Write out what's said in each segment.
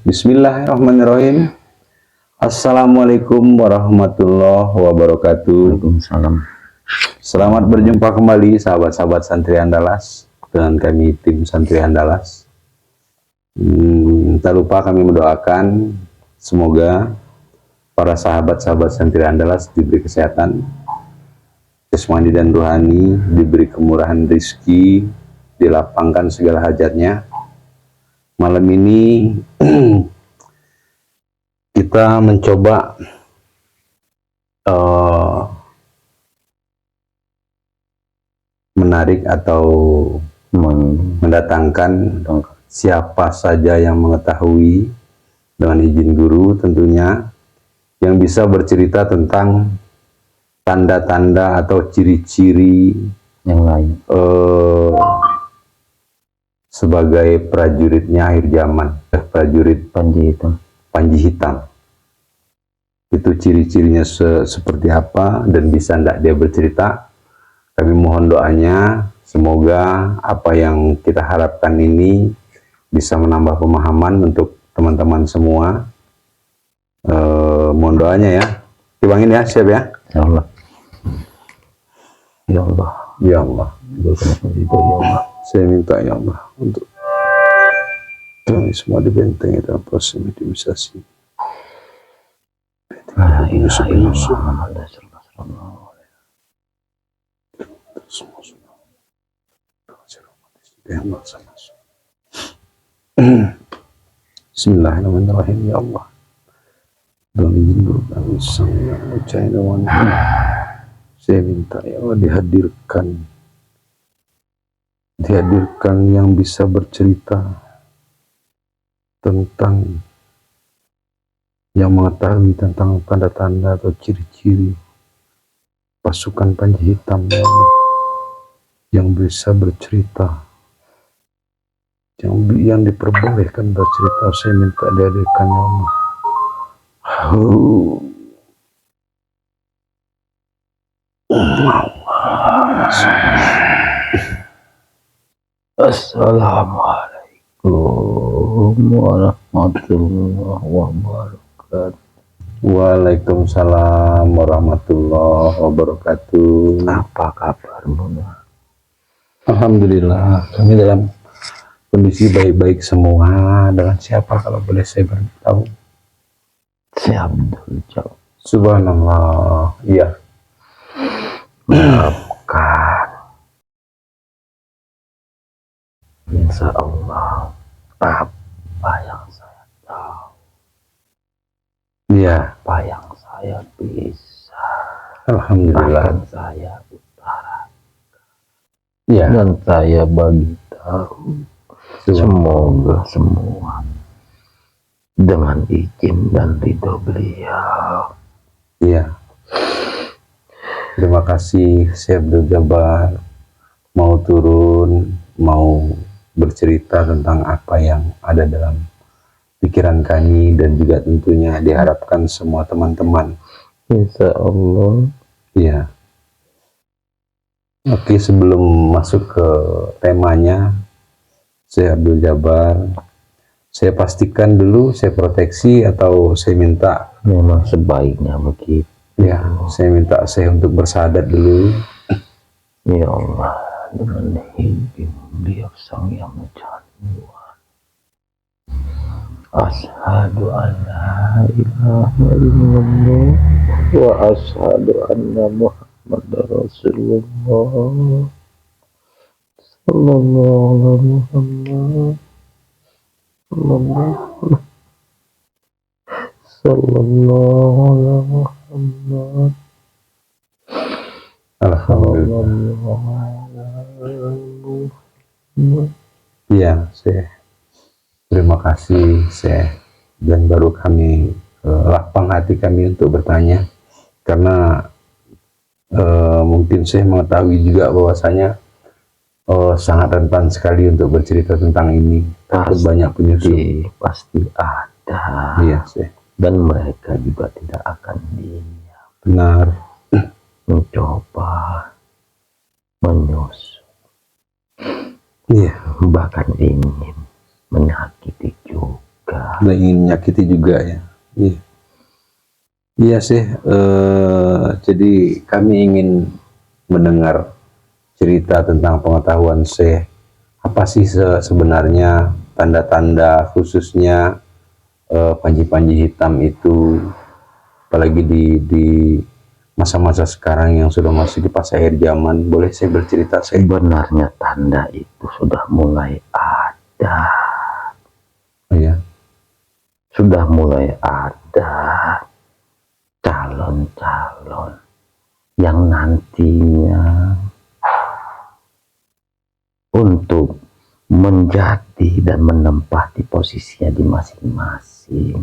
Bismillahirrahmanirrahim. Assalamualaikum warahmatullahi wabarakatuh. Waalaikumsalam. Selamat berjumpa kembali sahabat-sahabat Santri Andalas dengan kami tim Santri Andalas. Tak lupa kami mendoakan semoga para sahabat-sahabat Santri Andalas diberi kesehatan jasmani dan rohani, diberi kemurahan rezeki, dilapangkan segala hajatnya. Malam ini kita mencoba menarik atau mendatangkan siapa saja yang mengetahui dengan izin guru tentunya yang bisa bercerita tentang tanda-tanda atau ciri-ciri yang lain sebagai prajuritnya akhir zaman, prajurit Panji Hitam. Itu ciri-cirinya seperti apa dan bisa enggak dia bercerita. Kami mohon doanya semoga apa yang kita harapkan ini bisa menambah pemahaman untuk teman-teman semua. Mohon doanya ya. Dibangin ya, siap ya. Ya Allah. Ya Allah. Ya Allah. Ya Allah. Saya minta ya Allah untuk kami semua dibentengi dalam proses mediumisasi. Bismillahirrahmanirrahim. Ya Allah, dengan izin guru kami sang yang ucai nawan, saya minta ya Allah dihadirkan yang bisa bercerita tentang yang mengetahui tentang tanda-tanda atau ciri-ciri pasukan Panji Hitam ya Allah, yang bisa bercerita, yang diperbolehkan bercerita. Saya minta dihadirkan ya Allah. Assalamualaikum warahmatullahi wabarakatuh. Waalaikumsalam warahmatullahi wabarakatuh. Apa kabarmu? Alhamdulillah, kami dalam kondisi baik-baik semua. Dengan siapa kalau boleh saya beritahu? Saya Abdul Jawab. Subhanallah. Iya. Maafkan. Insya Allah apa yang saya tahu, iya, apa yang saya bisa, alhamdulillah, akan saya utarakan, iya, dan saya bagi tahu. Semoga semua dengan izin dan ridho beliau. Iya. Terima kasih Syekh Abdul Jabbar mau turun, mau bercerita tentang apa yang ada dalam pikiran kami dan juga tentunya diharapkan semua teman-teman. Insya Allah. Iya. Oke, sebelum masuk ke temanya, Syekh Abdul Jabbar, saya pastikan dulu, saya proteksi atau saya minta? Memang sebaiknya begitu. Ya, saya minta saya untuk bersahadat dulu. Ya Allah, dengan izin beliau sang yang canduan. Asyhadu an la ilaha illallah wa asyhadu anna Muhammadar Rasulullah. Sallallahu alaihi Muhammad. Sallallahu alaihi Muhammad. Alhamdulillah. Iya, Syekh. Terima kasih, Syekh. Dan baru kami lapang hati kami untuk bertanya, karena mungkin Syekh mengetahui juga bahwasanya sangat rentan sekali untuk bercerita tentang ini. Takut banyak penyusup. Pasti ada. Iya, Syekh. Dan mereka juga tidak akan diam. Benar. Mencoba menyusup, iya, bahkan ingin menyakiti juga. nggak ingin menyakiti juga ya. Iya, iya sih. Jadi kami ingin mendengar cerita tentang pengetahuan Syekh. Apa sih sebenarnya tanda-tanda khususnya panji-panji hitam itu, apalagi di masa-masa sekarang yang sudah masuk di fase akhir zaman. Boleh saya bercerita? Sebenarnya tanda itu sudah mulai ada. Oh ya, Sudah mulai ada calon-calon yang nantinya untuk menjadi dan menempati posisinya di masing-masing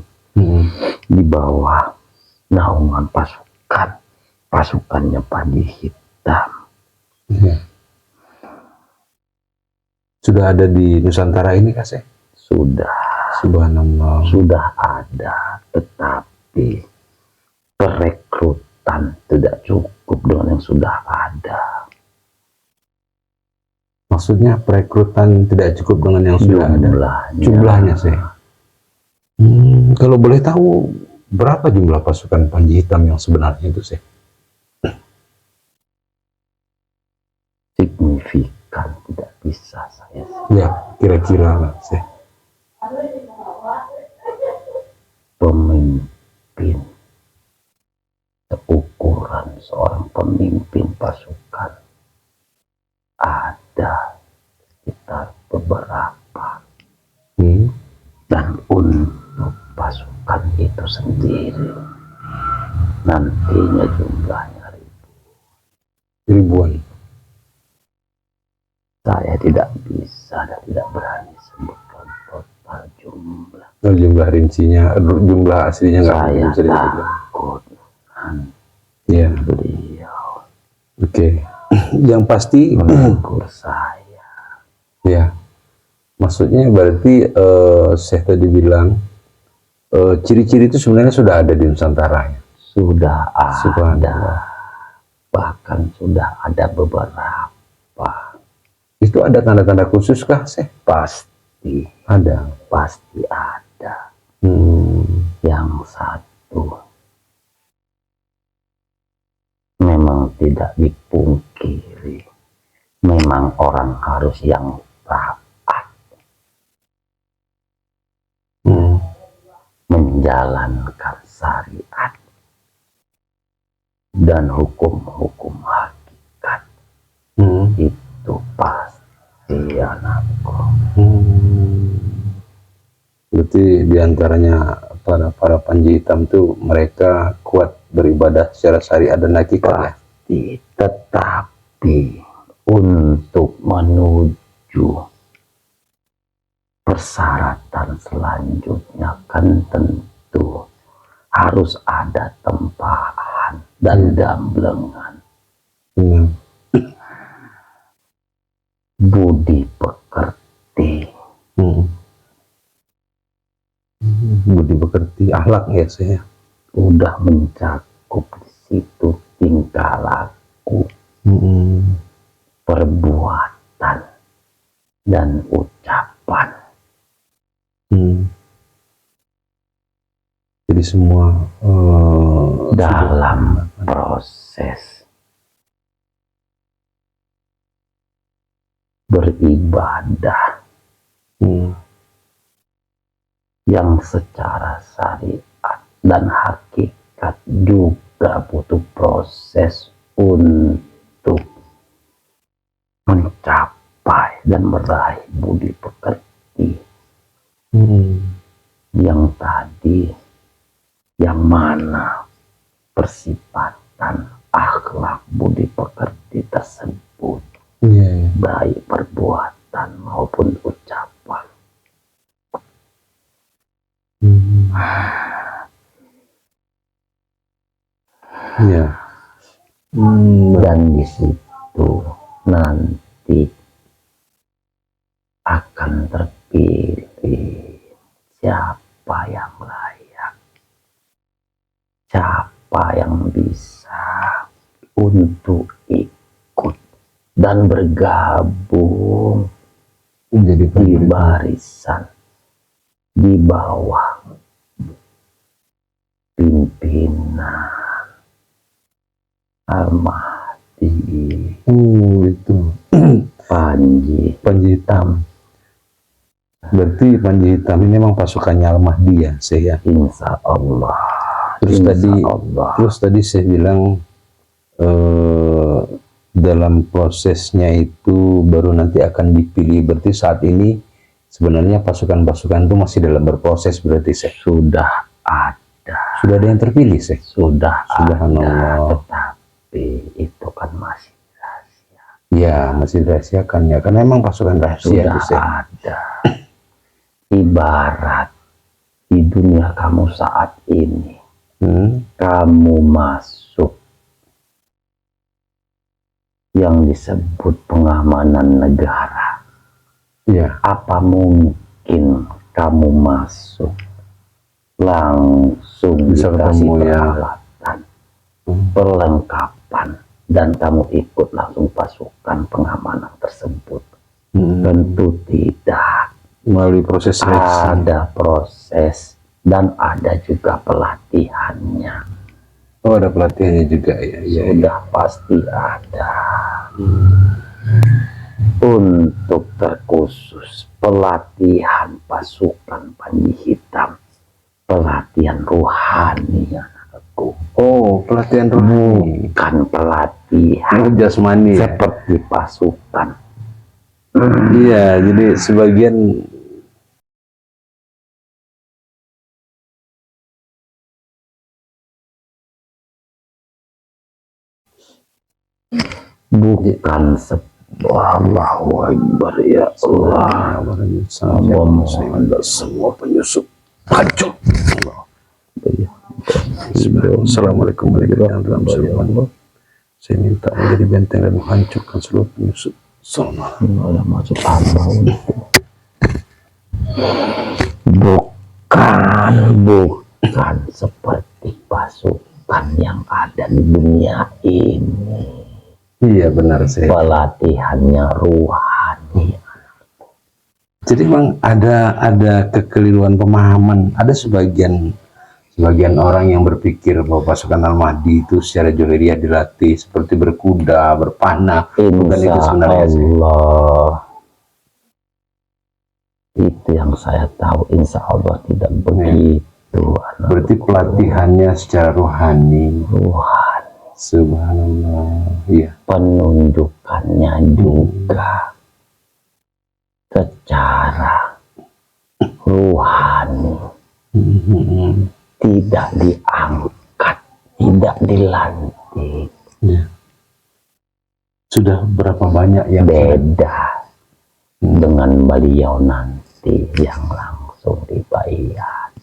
di bawah naungan pasukannya Panji Hitam. ya. Sudah ada di Nusantara ini Kak Syekh? Sudah ada, tetapi perekrutan tidak cukup dengan yang sudah ada. Maksudnya perekrutan tidak cukup dengan yang sudah ada? Jumlahnya sih. Kalau boleh tahu berapa jumlah pasukan Panji Hitam yang sebenarnya itu sih? Signifikan tidak bisa saya. Ya, kira-kira lah sih. Pemimpin, ukuran seorang pemimpin pasukan ada sekitar beberapa, dan untuk pasukan itu sendiri nantinya jumlahnya Ribuan. Saya tidak bisa dan tidak berani sebutkan total jumlah. Oh, jumlah rincinya, jumlah aslinya nggak Saya bisa dibilang. takut Ya. beliau Oke. Yang pasti menegur saya. ya. Maksudnya berarti Syekh tadi bilang ciri-ciri itu sebenarnya sudah ada di Nusantara ya? Sudah ada. Subhanallah. Bahkan sudah ada beberapa. Itu ada tanda-tanda khusus kah Syekh? Pasti Ada. pasti ada. Yang satu memang tidak dipungkiri, memang orang harus yang taat menjalankan syariat dan hukum-hukum hakikat. Itu pasti anakku. Berarti diantaranya para Panji Hitam itu mereka kuat beribadah secara syariat dan hakikat ya? Tetapi untuk menuju persyaratan selanjutnya kan tentu harus ada tempahan dan gamblengan. Budi pekerti. Budi pekerti, akhlak ya saya. Udah mencakup di situ tingkah laku, perbuatan dan ucapan. Jadi semua dalam proses beribadah yang secara syariat dan hakikat juga butuh proses untuk mencapai dan meraih budi pekerti yang tadi, yang mana persifatan akhlak budi pekerti tersebut baik perbuatan maupun ucapan. Dan di situ nanti akan terpilih siapa yang layak, siapa yang bisa untuk ikut dan bergabung menjadi di barisan di bawah pimpinan Al-Mahdi Itu Panji Panji Hitam. Berarti Panji Hitam ini memang pasukannya Al-Mahdi ya, saya. insya Allah. Terus tadi saya bilang dalam prosesnya itu baru nanti akan dipilih. Berarti saat ini sebenarnya pasukan-pasukan itu masih dalam berproses, berarti saya. Sudah Sudah ada yang terpilih, saya. ada, Subhanallah. tetapi itu kan masih rahasia. Ya, masih dirahasiakan ya, karena memang pasukan rahasia Sudah itu, saya. ada. Ibarat di dunia kamu saat ini, kamu masuk yang disebut pengamanan negara. Ya. Apa mungkin kamu masuk langsung Bisa dikasih ketemu ya. peralatan, perlengkapan, dan kamu ikut langsung pasukan pengamanan tersebut? Tentu tidak. Melalui proses seleksi. Ada proses dan ada juga pelatihannya. Oh, ada pelatihannya juga ya. Sudah pasti ada. Untuk terkhusus pelatihan pasukan Panji Hitam, pelatihan rohani, anakku. Oh, pelatihan rohani. Bukan pelatihan Jasmani ya. seperti pasukan. Iya, jadi sebagian bukan sebuah Allahu Akbar ya Allah. Semua penyusup hancur. Assalamualaikum warahmatullahi wabarakatuh. Saya minta menjadi benteng dan menghancurkan seluruh penyusup. Ada maksud apa? Bukan seperti pasukan yang ada di dunia ini. Iya benar saya. Pelatihannya rohani. Jadi memang ada kekeliruan pemahaman. Ada sebagian orang yang berpikir bahwa pasukan Al-Mahdi itu secara johiriah dilatih seperti berkuda, berpanah. Bukan itu sebenarnya sih. Allah. Itu yang saya tahu, insya Allah tidak begitu. Berarti pelatihannya secara rohani. Subhanallah. Iya. Penunjukannya juga secara rohani. Tidak diangkat, tidak dilantik. Ya. Sudah berapa banyak yang beda dengan beliau nanti yang langsung dibayar.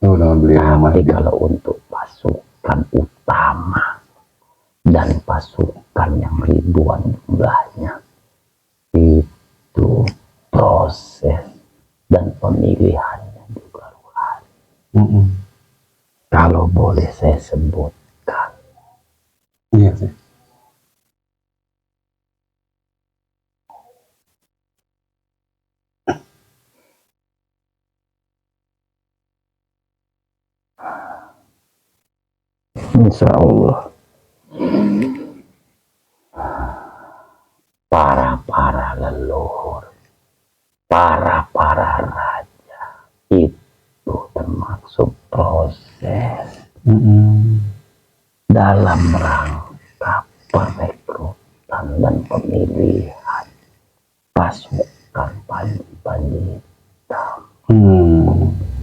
Oh, dengan beliau. Tapi kalau untuk pasukan utama dan pasukan yang ribuan jumlahnya, itu proses dan pemilihannya juga rohani. Kalau boleh saya sebutkan. Iya sih. Insya Allah para leluhur, para raja itu termasuk proses dalam rangka perekrutan dan pemilihan pasukan Panji Hitam.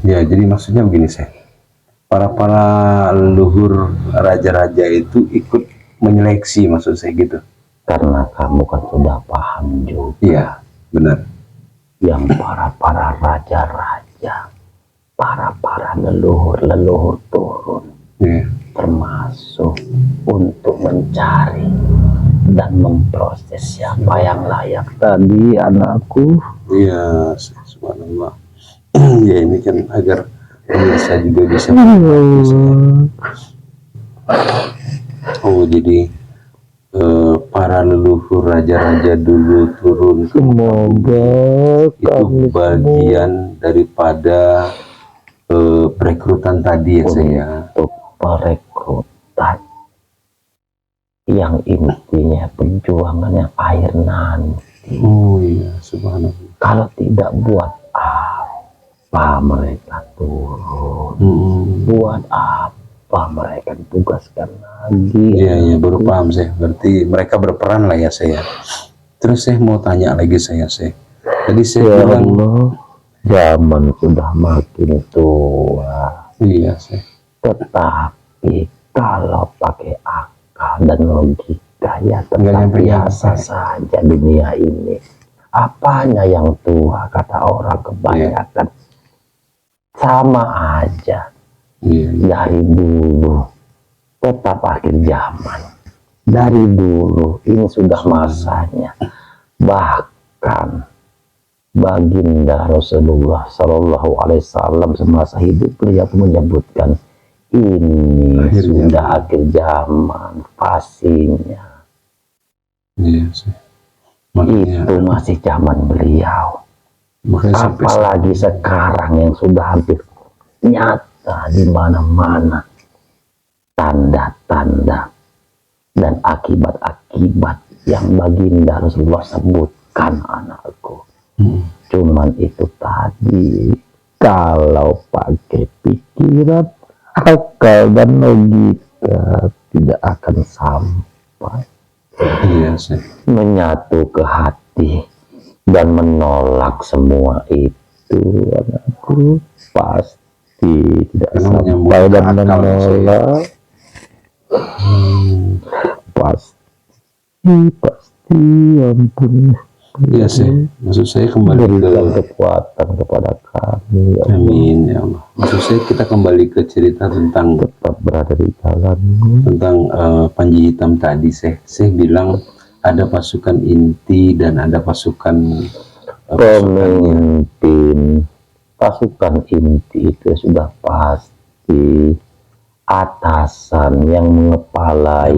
Ya, jadi maksudnya begini saya. Para leluhur raja-raja itu ikut menyeleksi, maksud saya gitu. Karena kamu kan sudah paham juga. Iya, benar. Yang para raja-raja, para leluhur turun, termasuk untuk mencari dan memproses siapa yang layak tadi, anakku. Iya, subhanallah. Ya, ini kan agar pemirsa juga bisa. Oh, jadi para leluhur raja-raja dulu turun ke Semoga itu kami bagian daripada perekrutan tadi ya saya. untuk perekrutan yang intinya perjuangan yang akhir nanti. Oh iya, subhanallah. Kalau tidak buat apa mereka turun? Buat apa mereka ditugaskan lagi? Iya, iya, baru paham saya. Berarti mereka berperan lah ya saya. Terus saya mau tanya lagi saya. Tadi saya Ya bilang, Allah, zaman sudah makin tua. iya saya. Tetapi kalau pakai akal dan logika ya Nggak tetap nyampe-nyampe. biasa saja dunia ini. Apanya yang tua kata orang kebanyakan. Sama aja. Iya, iya. Dari dulu tetap akhir zaman. Dari dulu ini sudah masanya. Bahkan baginda Rasulullah Shallallahu Alaihi Wasallam semasa hidup beliau menyebutkan ini Akhir sudah zaman. akhir zaman, fasenya. Iya sih. Makanya, Itu masih zaman beliau. makanya sampai Apalagi sekarang yang sudah hampir nyata di mana-mana tanda-tanda dan akibat-akibat yang baginda Rasulullah sebutkan, anakku. Cuman itu tadi, kalau pakai pikiran, akal dan logika tidak akan sampai. iya sih. Menyatu ke hati dan menolak semua itu, anakku, pasti tidak Karena menyambut sampai dan akal, menolak. Pasti, ampun. Iya sih. Maksud saya kembali Berikan ke kekuatan kepada kami, ya Allah. Amin ya Allah. Maksud saya kita kembali ke cerita tentang Tetap berada di jalanmu. Panji Hitam tadi. Saya bilang ada pasukan inti dan ada pasukan Pemimpin pasukan inti itu sudah pasti atasan yang mengepalai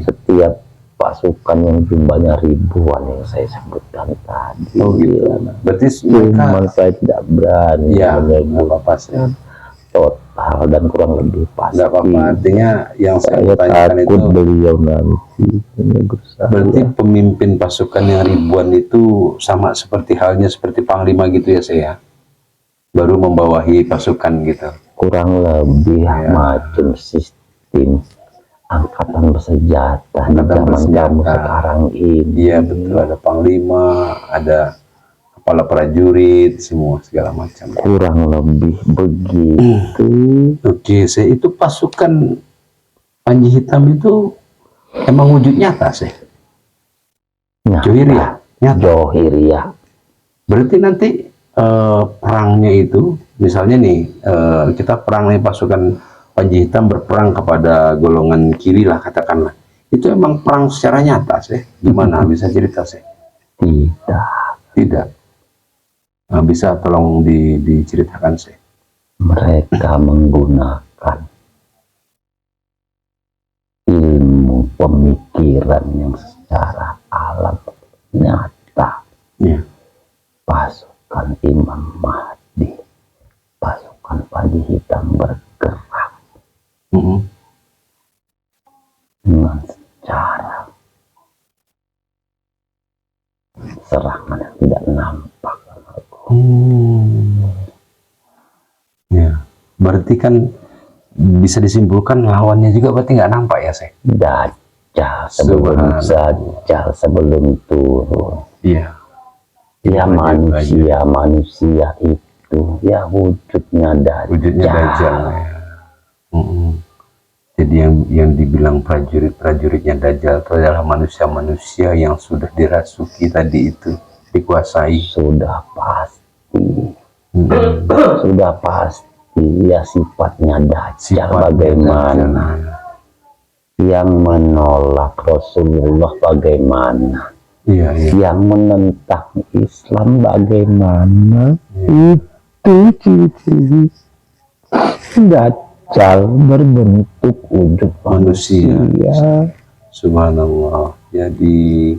setiap pasukan yang jumlahnya ribuan yang saya sebutkan tadi. Oh gitu. Berarti Cuman saya tidak berani ya nggak menyebut apa-apa sih. total dan kurang lebih pasti. Nggak apa-apa. Artinya yang saya Saya tanyakan takut itu beliau nanti menegur saya. berarti pemimpin pasukan yang ribuan itu sama seperti halnya seperti panglima gitu ya saya. Baru membawahi pasukan gitu. Kurang lebih macam sistem angkatan bersenjata di zaman kamu sekarang ini. Iya betul, ada panglima, ada kepala prajurit, semua segala macam. Kurang lebih begitu. Oke, saya itu pasukan Panji Hitam itu emang wujud nyata sih. Johiriyah, nyata. Johiriyah. Berarti nanti perangnya itu, misalnya nih kita perang nih pasukan Panji Hitam berperang kepada golongan kiri lah katakanlah. Itu emang perang secara nyata sih. Gimana bisa cerita sih? Tidak. Nah, bisa tolong diceritakan sih. Mereka menggunakan ilmu pemikiran yang secara alam nyata. Ya. Pasukan Imam Mahdi, pasukan Panji Hitam bergerak dengan secara serangan yang tidak nampak. Ya, berarti kan bisa disimpulkan lawannya juga berarti nggak nampak ya, Seh? Dajjal sebelum turun. Iya. Ya manusia itu ya wujudnya Dajjal. Wujudnya Dajjal ya. Jadi yang dibilang prajuritnya Dajjal itu adalah manusia-manusia yang sudah dirasuki tadi itu, dikuasai. Sudah pasti. Sudah pasti ya sifatnya Dajjal bagaimana. Yang menolak Rasulullah bagaimana. Iya. Yang menentang Islam bagaimana. Itu ciri-ciri Dajjal berbentuk wujud manusia. Subhanallah. Jadi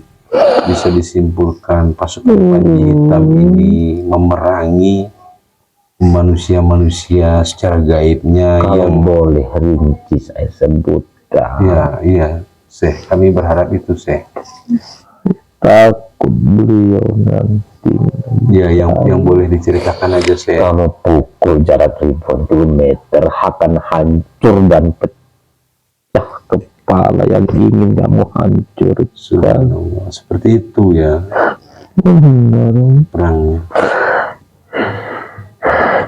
bisa disimpulkan pasukan Panji Hitam ini memerangi manusia-manusia secara gaibnya. Kalau yang boleh rinci saya sebutkan. ya, iya, Syekh, kami berharap itu, Syekh. Takut beliau nanti. Ya, yang boleh diceritakan aja, Syekh. Kamu pukul jarak ribuan kilometer akan hancur dan pecah kepala yang ingin kamu hancur. Subhanallah, seperti itu ya perangnya.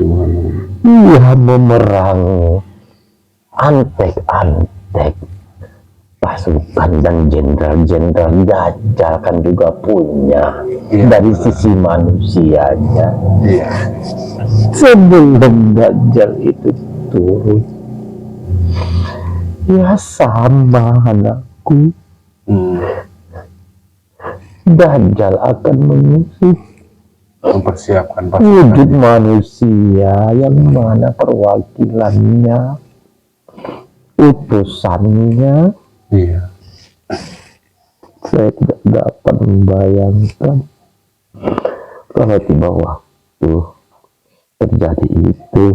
Subhanallah. Ia memerangi antek-antek pasukan dan jenderal-jenderal. Dajjal kan juga punya dari sisi manusianya. Sebelum Dajjal itu turun, ya sama anakku, Dajjal akan mengusik Mempersiapkan wujud pasukan. manusia yang mana perwakilannya, utusannya. Iya. Saya tidak dapat membayangkan kalau tiba waktu terjadi itu,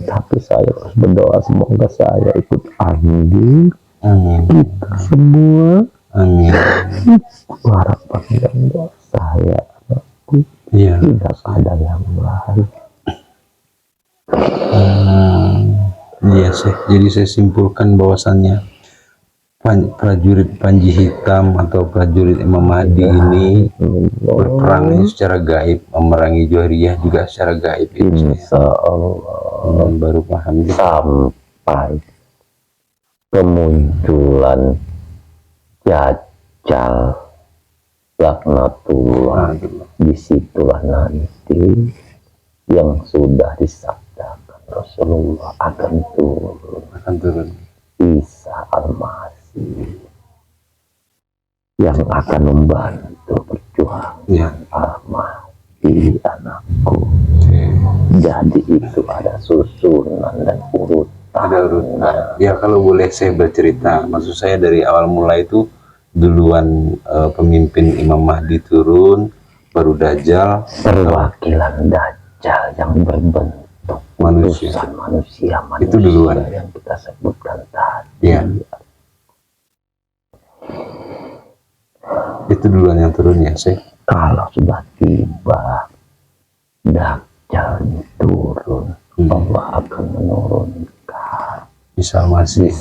tapi saya harus berdoa semoga saya ikut andil. Amin. Kita semua. Amin. Harapan dan doa saya, anakku, Iya. tidak ada yang lain. Iya, Syekh. Jadi saya simpulkan bahwasannya prajurit Panji Hitam atau prajurit Imam Mahdi ini berperang secara gaib, memerangi Juwairiyah juga secara gaib. Insya Allah. Baru paham. Sampai kemunculan Dajjal laknatullah, disitulah nanti yang sudah disabdakan Rasulullah akan turun. Isa Al-Masih yang akan membantu perjuangan Al-Mahdi, anakku. Jadi itu ada susunan dan urutan. Ada urutan. Ya, kalau boleh saya bercerita, maksud saya dari awal mulai itu duluan pemimpin Imam Mahdi turun, baru Dajjal, perwakilan Dajjal yang berbentuk manusia. manusia Itu duluan yang kita sebutkan tadi. Ya. Itu duluan yang turun ya, Syekh. Kalau sudah tiba Dajjal turun, Allah akan menurunkan Isa Al-Masih.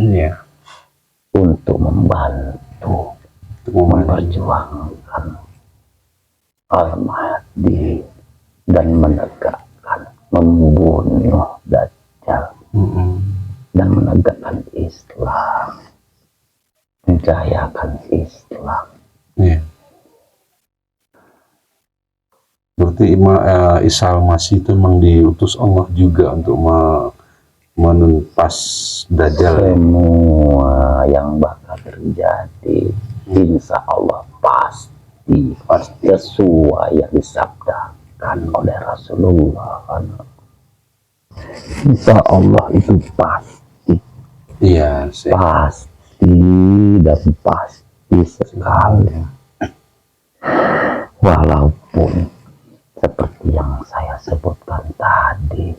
Ya. Untuk membantu memperjuangkan Al-Mahdi dan menegakkan, membunuh Dajjal dan menegakkan Islam, menjayakan Islam. Ya. Berarti Isa Al-Masih itu memang diutus Allah juga untuk menuntas Dajjal. Semua yang bakal terjadi insya Allah pasti sesuai yang disabdakan oleh Rasulullah. Insya Allah itu pasti. Iya, pasti dan pasti sekali. Walaupun seperti yang saya sebutkan tadi,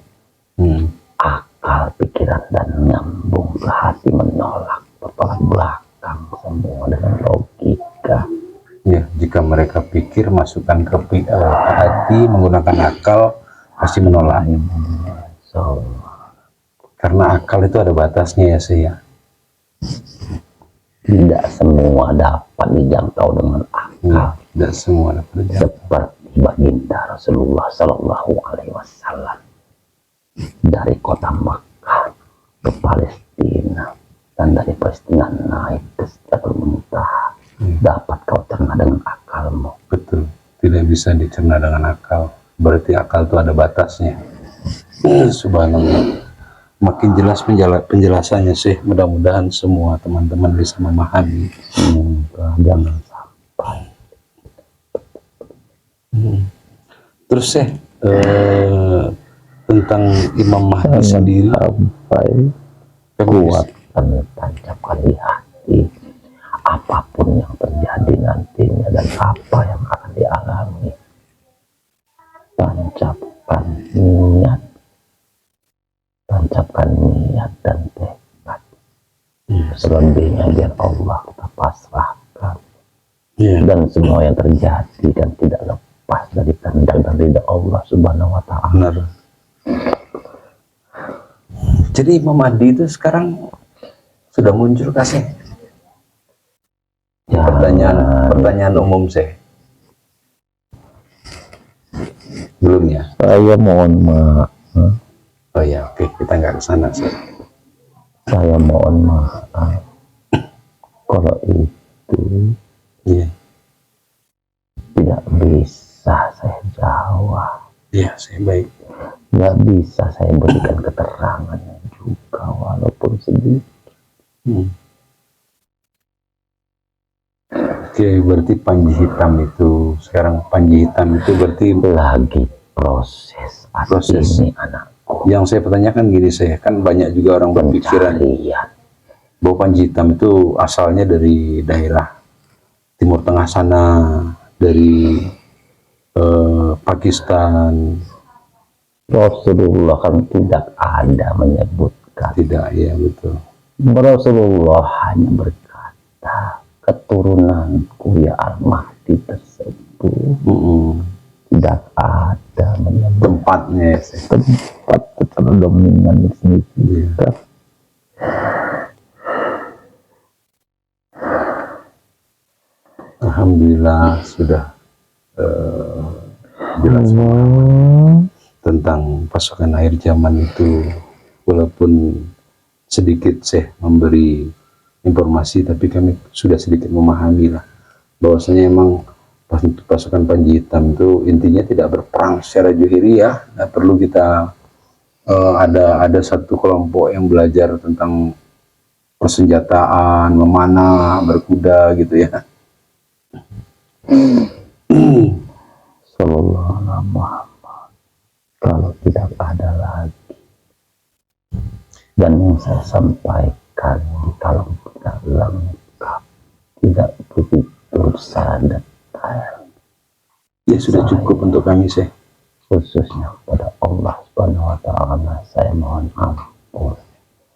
akal, pikiran, dan nyambung ke hati menolak, bertolak belakang semua dengan logika. Ya, jika mereka pikir masukkan ke hati menggunakan akal, pasti menolak. So, karena akal itu ada batasnya ya, saya. Tidak semua dapat dijangkau dengan akal. Tidak semua dapat dijangkau. Seperti baginda Rasulullah Sallallahu Alaihi Wasallam dari kota Makkah ke Palestina, dan dari Palestina naik ke Sidratul Muntaha. Dapat kau cerna dengan akalmu. Betul, tidak bisa dicerna dengan akal. Berarti akal itu ada batasnya. Subhanallah. Makin jelas penjelasannya sih. Mudah-mudahan semua teman-teman bisa memahami. Jangan sampai. Terus tentang Imam Mahdi sendiri, sampai kuat dan tancapkan di hati apapun yang terjadi nantinya dan apa yang akan dialami, tancapkan niat dan tekad. Selebihnya biar Allah kita pasrahkan. Dan semua yang terjadi dan tidak lepas dari kehendak dan ridha Allah Subhanahu wa Ta'ala. Benar. Jadi Imam Mahdi itu sekarang sudah muncul kasih? Ya, Pertanyaan umum sih. Belum ya? saya mohon maaf. Oh ya, oke, kita nggak ke sana sih. Saya mohon maaf kalau itu Iya. tidak bisa saya jawab. Iya, saya baik. Nggak bisa saya berikan keterangannya juga walaupun sedikit. Oke, berarti Panji Hitam itu sekarang Panji Hitam itu berarti Lagi proses ini anakku. yang saya pertanyakan gini, saya kan banyak juga orang berpikiran Pencarian. bahwa Panji Hitam itu asalnya dari daerah Timur Tengah sana, dari Pakistan. Rasulullah kan tidak ada menyebutkan. Tidak, ya betul. Rasulullah hanya berkata, keturunanku ya Al-Mahdi tersebut. Tidak ada menyebut Tempatnya ya, saya. tempat secara dominan di sini. Alhamdulillah sudah jelas tentang pasukan akhir zaman itu, walaupun sedikit saya memberi informasi, tapi kami sudah sedikit memahami lah bahwasanya emang pasukan Panji Hitam itu intinya tidak berperang secara johiriyah. Nah, perlu kita ada satu kelompok yang belajar tentang persenjataan, memanah, berkuda gitu ya. Sallallahu alaihi Muhammad. Kalau tidak ada lagi, dan yang saya sampaikan di dalam lengkap tidak begitu secara detail, Ya sudah cukup untuk kami sih. khususnya pada Allah Subhanahu wa Ta'ala saya mohon ampun.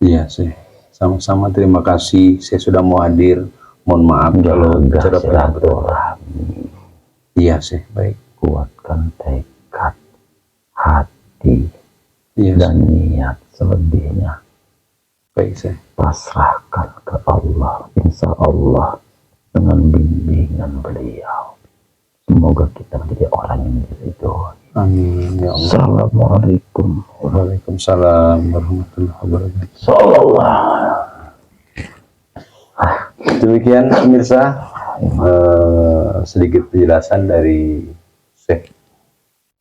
Iya sih, sama-sama terima kasih. Saya sudah mau hadir. Mohon maaf kalau bicara silaturahmi. Iya sih, baik. Kuatkan tekad, hati, Iya dan niat. Selebihnya baik sih. pasrahkan ke Allah. Insya Allah dengan bimbingan beliau, semoga kita menjadi orang yang diridhoi. Amin ya Allah. Assalamualaikum. Waalaikumsalam warahmatullahi wabarakatuh. Sallallahu. Demikian pemirsa, sedikit penjelasan dari Syekh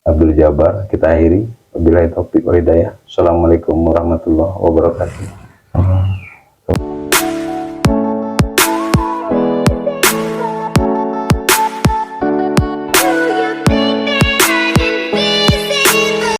Abdul Jabbar. Kita akhiri. Wabillahi taufiq wal hidayah. Assalamualaikum warahmatullahi wabarakatuh.